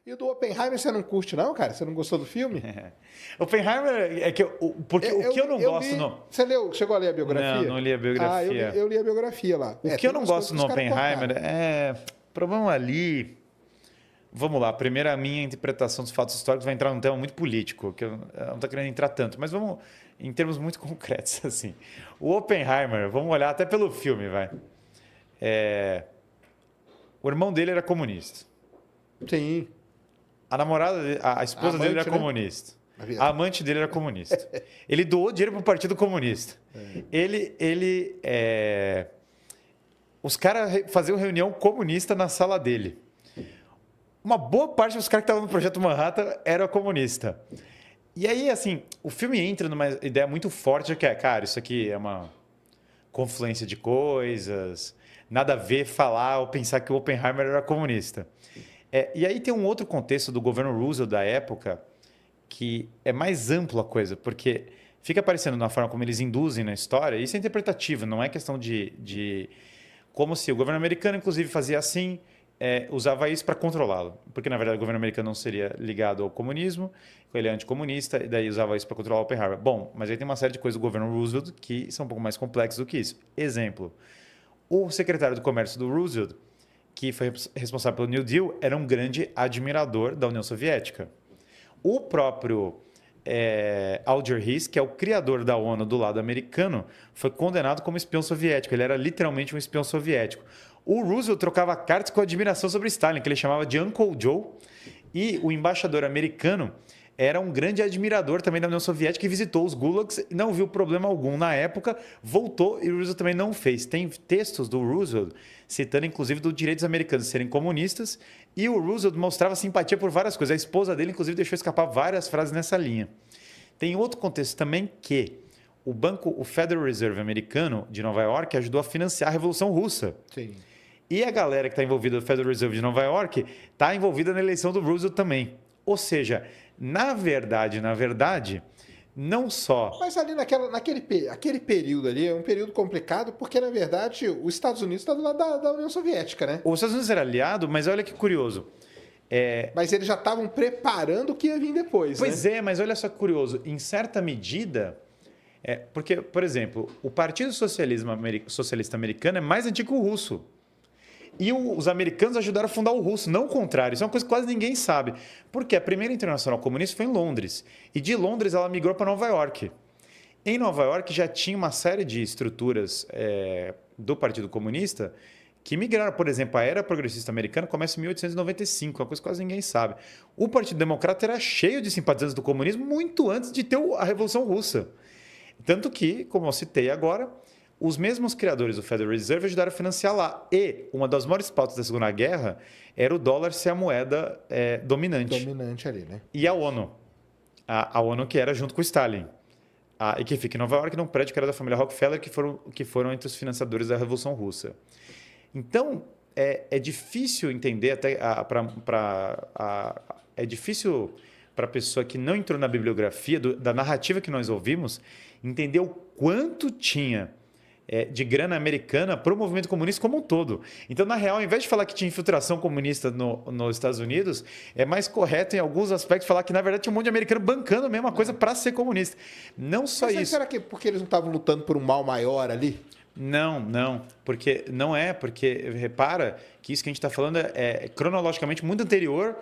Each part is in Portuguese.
E do Oppenheimer você não curte, não, cara? Você não gostou do filme? Oppenheimer é que porque o que eu não gosto li, no... Você chegou a ler a biografia? Não li a biografia. Eu li a biografia lá. O que eu não gosto no Oppenheimer o problema ali... Vamos lá, primeiro a minha interpretação dos fatos históricos vai entrar num tema muito político, que eu não estou querendo entrar tanto, mas vamos em termos muito concretos, assim. O Oppenheimer, vamos olhar até pelo filme, vai. O irmão dele era comunista. Sim. A namorada, a esposa dele era comunista. A amante dele era comunista. Ele doou dinheiro para o Partido Comunista. Os caras faziam reunião comunista na sala dele. Uma boa parte dos caras que estavam no Projeto Manhattan era comunista. E aí, assim, o filme entra numa ideia muito forte que é, cara, isso aqui é uma confluência de coisas, nada a ver falar ou pensar que o Oppenheimer era comunista. E aí tem um outro contexto do governo Roosevelt da época que é mais amplo a coisa, porque fica aparecendo na forma como eles induzem na história, isso é interpretativo, não é questão de como se o governo americano, inclusive, fazia assim, usava isso para controlá-lo. Porque, na verdade, o governo americano não seria ligado ao comunismo, ele é anticomunista, e daí usava isso para controlar o Oppenheimer. Bom, mas aí tem uma série de coisas do governo Roosevelt que são um pouco mais complexas do que isso. Exemplo, o secretário do Comércio do Roosevelt, que foi responsável pelo New Deal, era um grande admirador da União Soviética. O próprio Alger Hiss, que é o criador da ONU do lado americano, foi condenado como espião soviético. Ele era literalmente um espião soviético. O Roosevelt trocava cartas com admiração sobre Stalin, que ele chamava de Uncle Joe. E o embaixador americano era um grande admirador também da União Soviética e visitou os gulags, não viu problema algum na época, voltou e o Roosevelt também não fez. Tem textos do Roosevelt citando, inclusive, dos direitos americanos de serem comunistas, e o Roosevelt mostrava simpatia por várias coisas. A esposa dele, inclusive, deixou escapar várias frases nessa linha. Tem outro contexto também que o Federal Reserve americano de Nova York ajudou a financiar a Revolução Russa. Sim. E a galera que está envolvida no Federal Reserve de Nova York está envolvida na eleição do Roosevelt também. Ou seja, na verdade, não só... Mas ali aquele período ali é um período complicado porque, na verdade, os Estados Unidos está do lado da União Soviética, né? Os Estados Unidos era aliado, mas olha que curioso. Mas eles já estavam preparando o que ia vir depois, Pois né? mas olha só que curioso. Em certa medida... porque, por exemplo, o Partido Socialista Americano é mais antigo que o russo. E os americanos ajudaram a fundar o russo, não o contrário. Isso é uma coisa que quase ninguém sabe. Porque a primeira internacional comunista foi em Londres. E de Londres ela migrou para Nova York. Em Nova York já tinha uma série de estruturas do Partido Comunista que migraram. Por exemplo, a era progressista americana começa em 1895, uma coisa que quase ninguém sabe. O Partido Democrata era cheio de simpatizantes do comunismo muito antes de ter a Revolução Russa. Tanto que, como eu citei agora... Os mesmos criadores do Federal Reserve ajudaram a financiar lá. E uma das maiores pautas da Segunda Guerra era o dólar ser a moeda dominante. Dominante ali, né? E a ONU. A ONU que era junto com o Stalin. E que fica em Nova York, num prédio que era da família Rockefeller, que foram entre os financiadores da Revolução Russa. Então, é difícil entender, até é difícil para a pessoa que não entrou na bibliografia, da narrativa que nós ouvimos, entender o quanto tinha de grana americana para o movimento comunista como um todo. Então, na real, ao invés de falar que tinha infiltração comunista nos Estados Unidos, é mais correto, em alguns aspectos, falar que, na verdade, tinha um monte de americano bancando a mesma coisa para ser comunista. Não só isso. Será que porque eles não estavam lutando por um mal maior ali? Não. Porque repara que isso que a gente está falando é cronologicamente muito anterior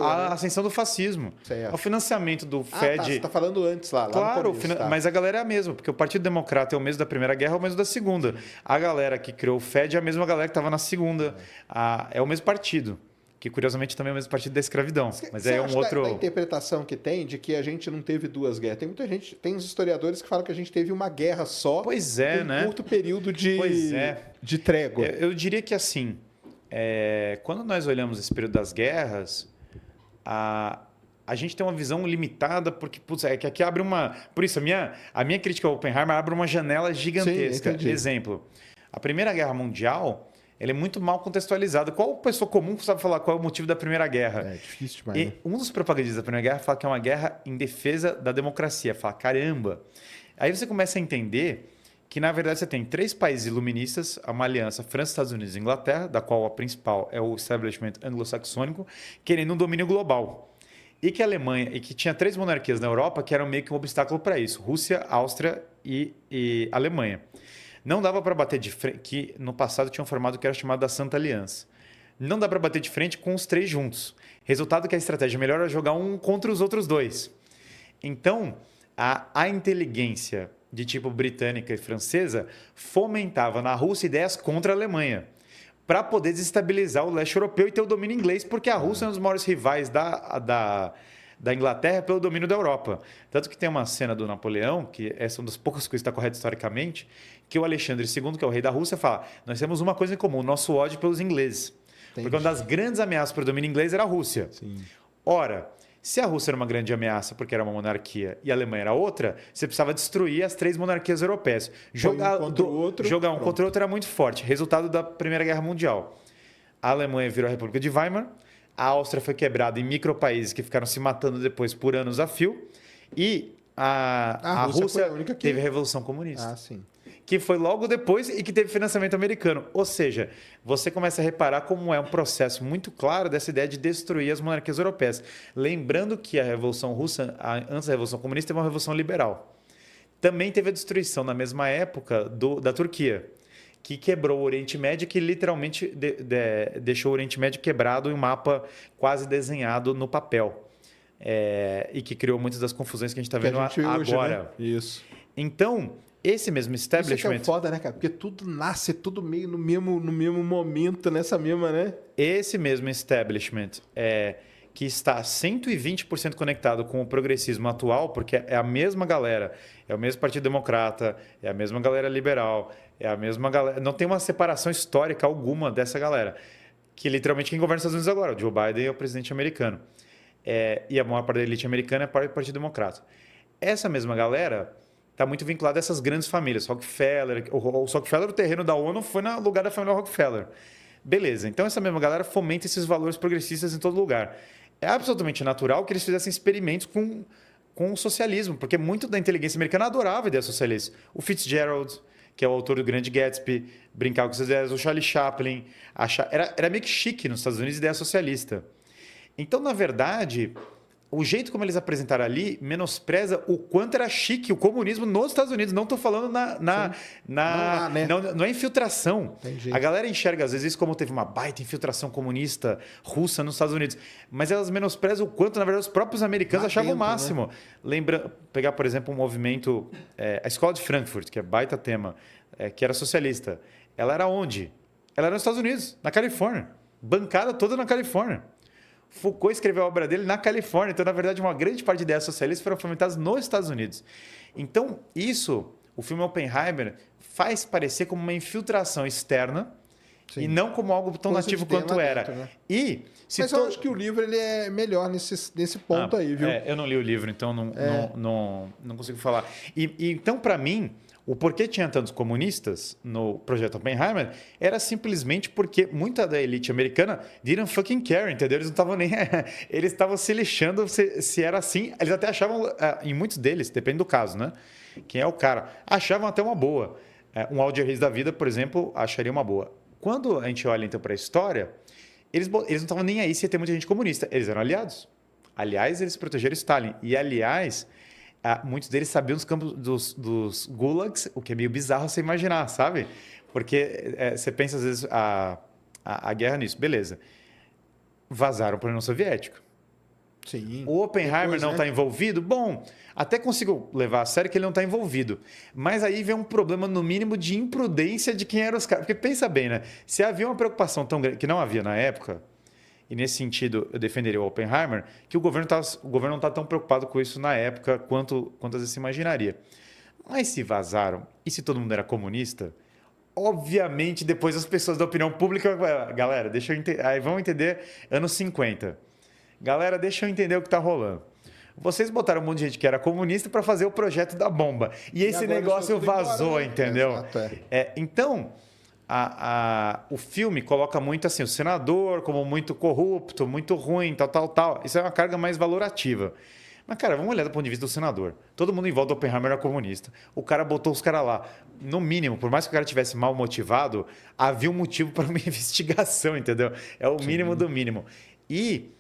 à ascensão do fascismo. Certo. Ao financiamento do FED. Você está falando antes lá. Claro, tá. Mas a galera é a mesma, porque o Partido Democrata é o mesmo da Primeira Guerra, é o mesmo da Segunda. A galera que criou o FED é a mesma galera que estava na Segunda. É o mesmo partido. Que, curiosamente, também é o mesmo partido da escravidão. Mas Você é um acha outro... da interpretação que tem de que a gente não teve duas guerras. Tem muita gente, tem uns historiadores que falam que a gente teve uma guerra só. Pois é, um curto período de trégua. Eu diria que, assim, quando nós olhamos esse período das guerras, a gente tem uma visão limitada, porque, putz, que aqui abre uma... Por isso, a minha crítica ao Oppenheimer abre uma janela gigantesca. Sim, exemplo, a Primeira Guerra Mundial... Ele é muito mal contextualizado. Qual pessoa comum sabe falar qual é o motivo da Primeira Guerra? É difícil demais, E né? um dos propagandistas da Primeira Guerra fala que é uma guerra em defesa da democracia. Fala, caramba. Aí você começa a entender que na verdade você tem 3 países iluministas, uma aliança França, Estados Unidos e Inglaterra, da qual a principal é o establishment anglo-saxônico, querendo um domínio global. E que a Alemanha, e que tinha 3 monarquias na Europa que eram meio que um obstáculo para isso: Rússia, Áustria e Alemanha. Não dava para bater de frente, que no passado tinha um formato que era chamado da Santa Aliança. Não dá para bater de frente com os 3 juntos. Resultado que a estratégia melhor era jogar um contra os outros 2. Então, a inteligência de tipo britânica e francesa fomentava na Rússia ideias contra a Alemanha, para poder desestabilizar o leste europeu e ter o domínio inglês, porque a Rússia é um dos maiores rivais da Inglaterra pelo domínio da Europa. Tanto que tem uma cena do Napoleão, que essa é uma das poucas coisas que está correta historicamente, que o Alexandre II, que é o rei da Rússia, fala: nós temos uma coisa em comum, nosso ódio pelos ingleses. Entendi. Porque uma das grandes ameaças para o domínio inglês era a Rússia. Sim. Ora, se a Rússia era uma grande ameaça porque era uma monarquia e a Alemanha era outra, você precisava destruir as 3 monarquias europeias. Jogar um contra o outro era muito forte. Resultado da Primeira Guerra Mundial. A Alemanha virou a República de Weimar, a Áustria foi quebrada em micropaíses que ficaram se matando depois por anos a fio, e a Rússia teve a Revolução Comunista. Ah, sim. Que foi logo depois e que teve financiamento americano. Ou seja, você começa a reparar como é um processo muito claro dessa ideia de destruir as monarquias europeias. Lembrando que a Revolução Russa, antes da Revolução Comunista, teve uma revolução liberal. Também teve a destruição, na mesma época, da Turquia, que quebrou o Oriente Médio, que literalmente deixou o Oriente Médio quebrado em um mapa quase desenhado no papel. E que criou muitas das confusões que a gente está vendo agora. Hoje, né? Isso. Então, esse mesmo establishment... Isso que é foda, né, cara? Porque tudo nasce, tudo meio no mesmo momento, nessa mesma, né? Esse mesmo establishment que está 120% conectado com o progressismo atual, porque é a mesma galera, é o mesmo Partido Democrata, é a mesma galera liberal, é a mesma galera... Não tem uma separação histórica alguma dessa galera, que literalmente quem governa os Estados Unidos agora, o Joe Biden é o presidente americano. E a maior parte da elite americana é o Partido Democrata. Essa mesma galera está muito vinculado a essas grandes famílias. Rockefeller, o Rockefeller, o terreno da ONU foi no lugar da família Rockefeller. Beleza, então essa mesma galera fomenta esses valores progressistas em todo lugar. É absolutamente natural que eles fizessem experimentos com o socialismo, porque muito da inteligência americana adorava ideias socialistas. O Fitzgerald, que é o autor do Grande Gatsby, brincava com essas ideias, o Charlie Chaplin. Era meio que chique nos Estados Unidos ideia socialista. Então, na verdade, o jeito como eles apresentaram ali menospreza o quanto era chique o comunismo nos Estados Unidos. Não estou falando não é infiltração. Entendi. A galera enxerga, às vezes, isso como teve uma baita infiltração comunista russa nos Estados Unidos. Mas elas menosprezam o quanto, na verdade, os próprios americanos achavam o máximo. Né? Lembra, pegar, por exemplo, um movimento... a Escola de Frankfurt, que é baita tema, que era socialista. Ela era onde? Ela era nos Estados Unidos, na Califórnia. Bancada toda na Califórnia. Foucault escreveu a obra dele na Califórnia. Então, na verdade, uma grande parte de ideias socialistas foram fomentadas nos Estados Unidos. Então, o filme Oppenheimer, faz parecer como uma infiltração externa. Sim. E não como algo tão nativo quanto era. Dentro, né? Mas eu acho que o livro ele é melhor nesse ponto aí, viu? Eu não li o livro, então não consigo falar. Então, para mim, o porquê tinha tantos comunistas no projeto Oppenheimer era simplesmente porque muita da elite americana didn't fucking care, entendeu? Eles não estavam nem... Eles estavam se lixando se era assim. Eles até achavam, em muitos deles, depende do caso, né? Quem é o cara? Achavam até uma boa. Um Alger Reis da vida, por exemplo, acharia uma boa. Quando a gente olha, então, para a história, eles não estavam nem aí se ia ter muita gente comunista. Eles eram aliados. Aliás, eles protegeram Stalin. E, aliás... muitos deles sabiam dos campos dos gulags, o que é meio bizarro você imaginar, sabe? Porque você pensa, às vezes, a guerra nisso. Beleza. Vazaram para a União Soviética. Sim. O Oppenheimer não está envolvido? Bom, até consigo levar a sério que ele não está envolvido. Mas aí vem um problema, no mínimo, de imprudência de quem eram os caras. Porque pensa bem, né? Se havia uma preocupação tão grande, que não havia na época... E, nesse sentido, eu defenderia o Oppenheimer, que o governo não está tão preocupado com isso na época quanto às vezes se imaginaria. Mas se vazaram, e se todo mundo era comunista, obviamente, depois as pessoas da opinião pública... Galera, deixa eu entender... Aí vamos entender anos 50. Galera, deixa eu entender o que está rolando. Vocês botaram um monte de gente que era comunista para fazer o projeto da bomba. E esse negócio vazou, embora, né? Entendeu? Exato, então... o filme coloca muito assim, o senador como muito corrupto, muito ruim, tal. Isso é uma carga mais valorativa. Mas, cara, vamos olhar do ponto de vista do senador. Todo mundo em volta do Oppenheimer era comunista. O cara botou os caras lá. No mínimo, por mais que o cara tivesse mal motivado, havia um motivo para uma investigação, entendeu? É o mínimo do mínimo. E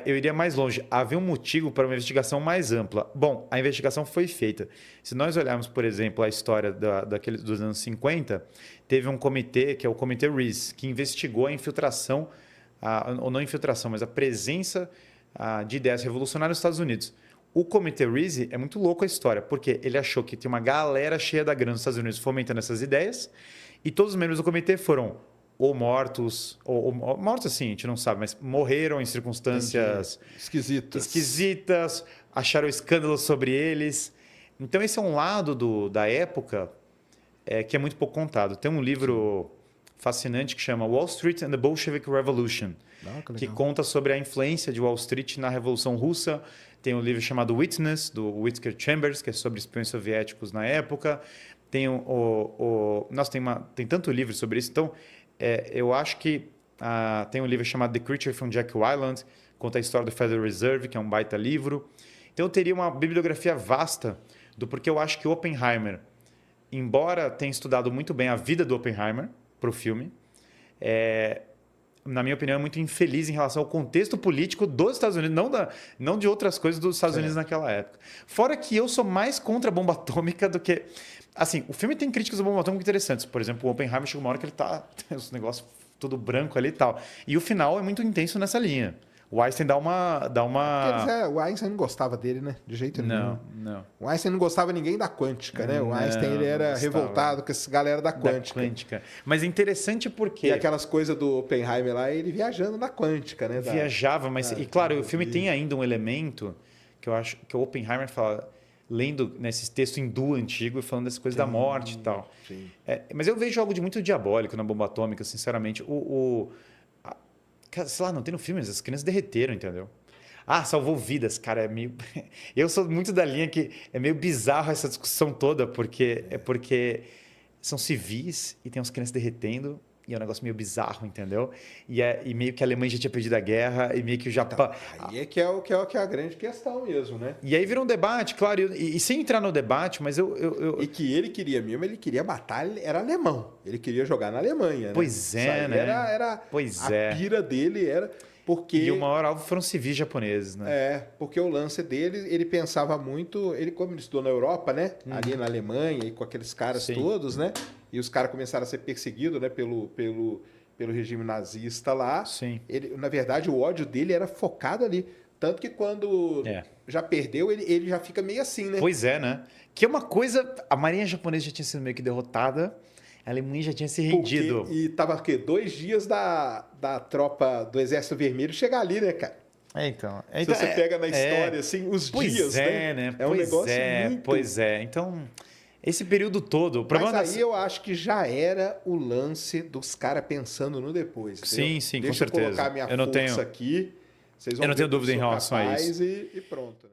eu iria mais longe. Havia um motivo para uma investigação mais ampla. Bom, a investigação foi feita. Se nós olharmos, por exemplo, a história dos anos 50, teve um comitê, que é o Comitê Reese, que investigou a infiltração, ou não infiltração, mas a presença de ideias revolucionárias nos Estados Unidos. O Comitê Reese é muito louco a história, porque ele achou que tinha uma galera cheia da grana nos Estados Unidos fomentando essas ideias, e todos os membros do comitê foram ou mortos, ou mortos assim, a gente não sabe, mas morreram em circunstâncias esquisitas, acharam escândalos sobre eles. Então esse é um lado da época que é muito pouco contado. Tem um livro fascinante que chama Wall Street and the Bolshevik Revolution, que conta sobre a influência de Wall Street na Revolução Russa. Tem um livro chamado Witness, do Whittaker Chambers, que é sobre espiões soviéticos na época. Tem Nossa, tem tanto livro sobre isso. Então, eu acho que tem um livro chamado The Creature from Jekyll Island, conta a história do Federal Reserve, que é um baita livro. Então, eu teria uma bibliografia vasta do porquê eu acho que o Oppenheimer, embora tenha estudado muito bem a vida do Oppenheimer para o filme, na minha opinião, é muito infeliz em relação ao contexto político dos Estados Unidos, não de outras coisas dos Estados Unidos naquela época. Fora que eu sou mais contra a bomba atômica do que... Assim, o filme tem críticas da bomba atômica interessantes. Por exemplo, o Oppenheimer chega uma hora que ele tem os negócios tudo branco ali e tal. E o final é muito intenso nessa linha. O Einstein dá uma... O Einstein não gostava dele, né? De jeito nenhum. Não. O Einstein não gostava ninguém da quântica, né? O Einstein ele era revoltado com essa galera da quântica. Mas é interessante porque... E aquelas coisas do Oppenheimer lá, ele viajando na quântica, né? Viajava, mas... E claro, o filme tem ainda um elemento que eu acho que o Oppenheimer fala... Lendo nesses textos hindu antigo e falando dessas coisas da morte e tal. Mas eu vejo algo de muito diabólico na bomba atômica, sinceramente. Sei lá, não tem no filme, as crianças derreteram, entendeu? Salvou vidas, cara, é meio... Eu sou muito da linha que é meio bizarro essa discussão toda, porque são civis e tem as crianças derretendo, e é um negócio meio bizarro, entendeu? E meio que a Alemanha já tinha perdido a guerra, e meio que o Japão... Aí que é a grande questão mesmo, né? E aí virou um debate, claro, e sem entrar no debate, mas E que ele queria mesmo, ele queria matar, era alemão. Ele queria jogar na Alemanha, né? Pois é, né? A pira dele era... Porque... E o maior alvo foram civis japoneses, né? Porque o lance dele, ele pensava muito... Como ele estudou na Europa, né? Ali na Alemanha, e com aqueles caras todos, né? E os caras começaram a ser perseguidos, né? Pelo regime nazista lá. Sim. Ele, na verdade, o ódio dele era focado ali. Tanto que quando já perdeu, ele já fica meio assim, né? Pois é, né? Que é uma coisa... A marinha japonesa já tinha sido meio que derrotada. A Alemanha já tinha se rendido. E tava o quê? 2 dias da tropa do Exército Vermelho chegar ali, né, cara? Então, se você pega na história, assim, os dias, né? É um negócio muito... Pois é. Então, esse período todo... Mas aí eu acho que já era o lance dos caras pensando no depois. Sim, entendeu? com certeza. Deixa eu colocar minha força aqui. Vocês vão eu não tenho dúvida em relação a isso. E pronto.